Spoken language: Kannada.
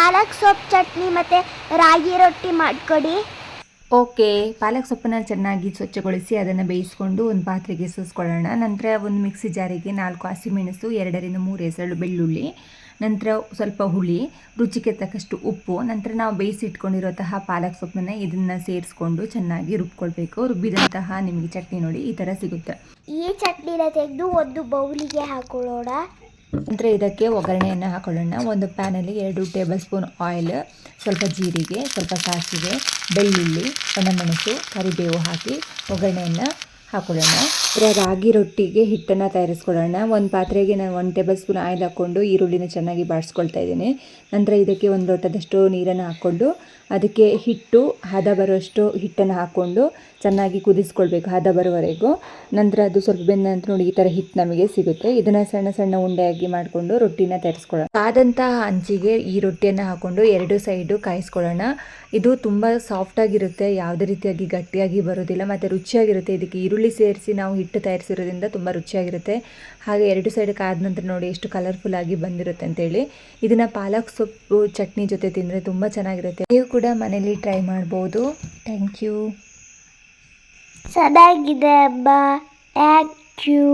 ಪಾಲಕ್ ಸೊಪ್ಪು ಚಟ್ನಿ ಮತ್ತು ರಾಗಿ ರೊಟ್ಟಿ ಮಾಡಿಕೊಡಿ. ಓಕೆ, ಪಾಲಕ್ ಸೊಪ್ಪನ್ನು ಚೆನ್ನಾಗಿ ಸ್ವಚ್ಛಗೊಳಿಸಿ ಅದನ್ನು ಬೇಯಿಸ್ಕೊಂಡು ಒಂದು ಪಾತ್ರೆಗೆ ಸೋಸ್ಕೊಳ್ಳೋಣ. ನಂತರ ಒಂದು ಮಿಕ್ಸಿ ಜಾರಿಗೆ 4 ಹಸಿಮೆಣಸು, 2ರಿಂದ 3 ಎಸಳು ಬೆಳ್ಳುಳ್ಳಿ, ನಂತರ ಸ್ವಲ್ಪ ಹುಳಿ, ರುಚಿಗೆ ತಕ್ಕಷ್ಟು ಉಪ್ಪು, ನಂತರ ನಾವು ಬೇಯಿಸಿಟ್ಕೊಂಡಿರುವಂತಹ ಪಾಲಕ್ ಸೊಪ್ಪನ್ನು ಇದನ್ನು ಸೇರಿಸ್ಕೊಂಡು ಚೆನ್ನಾಗಿ ರುಬ್ಕೊಳ್ಬೇಕು. ರುಬ್ಬಿದಂತಹ ನಿಮಗೆ ಚಟ್ನಿ ನೋಡಿ ಈ ಥರ ಸಿಗುತ್ತೆ. ಈ ಚಟ್ನಿನ ತೆಗೆದು ಒಂದು ಬೌಲಿಗೆ ಹಾಕೊಳ್ಳೋಣ. ನಂತರ ಇದಕ್ಕೆ ಒಗ್ಗರಣೆಯನ್ನು ಹಾಕೊಳ್ಳೋಣ. ಒಂದು ಪ್ಯಾನಲ್ಲಿ 2 ಟೇಬಲ್ ಸ್ಪೂನ್ ಆಯಿಲ್, ಸ್ವಲ್ಪ ಜೀರಿಗೆ, ಸ್ವಲ್ಪ ಸಾಸಿವೆ, ಬೆಳ್ಳುಳ್ಳಿ, ಒಣಮೆಣಸು, ಕರಿಬೇವು ಹಾಕಿ ಒಗ್ಗರಣೆಯನ್ನು ಹಾಕೊಳ್ಳೋಣ. ರಾಗಿ ರೊಟ್ಟಿಗೆ ಹಿಟ್ಟನ್ನು ತಯಾರಿಸ್ಕೊಳ್ಳೋಣ. ಒಂದು ಪಾತ್ರೆಗೆ ನಾನು 1 ಟೇಬಲ್ ಸ್ಪೂನ್ ಆಯಿಲ್ ಹಾಕ್ಕೊಂಡು ಈರುಳ್ಳಿನ ಚೆನ್ನಾಗಿ ಬಾಡಿಸ್ಕೊಳ್ತಾ ಇದ್ದೀನಿ. ನಂತರ ಇದಕ್ಕೆ 1 ಲೋಟದಷ್ಟು ನೀರನ್ನು ಹಾಕ್ಕೊಂಡು ಅದಕ್ಕೆ ಹಿಟ್ಟು ಹದ ಬರುವಷ್ಟು ಹಿಟ್ಟನ್ನು ಹಾಕ್ಕೊಂಡು ಚೆನ್ನಾಗಿ ಕುದಿಸ್ಕೊಳ್ಬೇಕು ಹದ ಬರುವವರೆಗೂ. ನಂತರ ಅದು ಸ್ವಲ್ಪ ಬೆಂದ ನಂತರ ನೋಡಿ ಈ ಥರ ಹಿಟ್ಟು ನಮಗೆ ಸಿಗುತ್ತೆ. ಇದನ್ನು ಸಣ್ಣ ಸಣ್ಣ ಉಂಡೆಯಾಗಿ ಮಾಡಿಕೊಂಡು ರೊಟ್ಟಿನ ತಯಾರಿಸ್ಕೊಳ್ಳೋಣ. ಆದಂತಹ ಹಂಚಿಗೆ ಈ ರೊಟ್ಟಿಯನ್ನು ಹಾಕ್ಕೊಂಡು 2 ಸೈಡು ಕಾಯಿಸ್ಕೊಳ್ಳೋಣ. ಇದು ತುಂಬ ಸಾಫ್ಟಾಗಿರುತ್ತೆ, ಯಾವುದೇ ರೀತಿಯಾಗಿ ಗಟ್ಟಿಯಾಗಿ ಬರೋದಿಲ್ಲ ಮತ್ತು ರುಚಿಯಾಗಿರುತ್ತೆ. ಇದಕ್ಕೆ ಈರುಳ್ಳಿ ಸೇರಿಸಿ ನಾವು ಹಿಟ್ಟು ತಯಾರಿಸಿರೋದ್ರಿಂದ ತುಂಬ ರುಚಿಯಾಗಿರುತ್ತೆ. ಹಾಗೆ 2 ಸೈಡ್ ಕಾದ ನಂತರ ನೋಡಿ ಎಷ್ಟು ಕಲರ್ಫುಲ್ ಆಗಿ ಬಂದಿರುತ್ತೆ ಅಂತೇಳಿ. ಇದನ್ನು ಪಾಲಕ್ ಸೊಪ್ಪು ಚಟ್ನಿ ಜೊತೆ ತಿಂದರೆ ತುಂಬ ಚೆನ್ನಾಗಿರುತ್ತೆ. ನೀವು ಕೂಡ ಮನೇಲಿ ಟ್ರೈ ಮಾಡ್ಬೋದು. Thank you. ಚೆನ್ನಾಗಿದೆ ಅಮ್ಮ, ಥ್ಯಾಂಕ್ ಯು.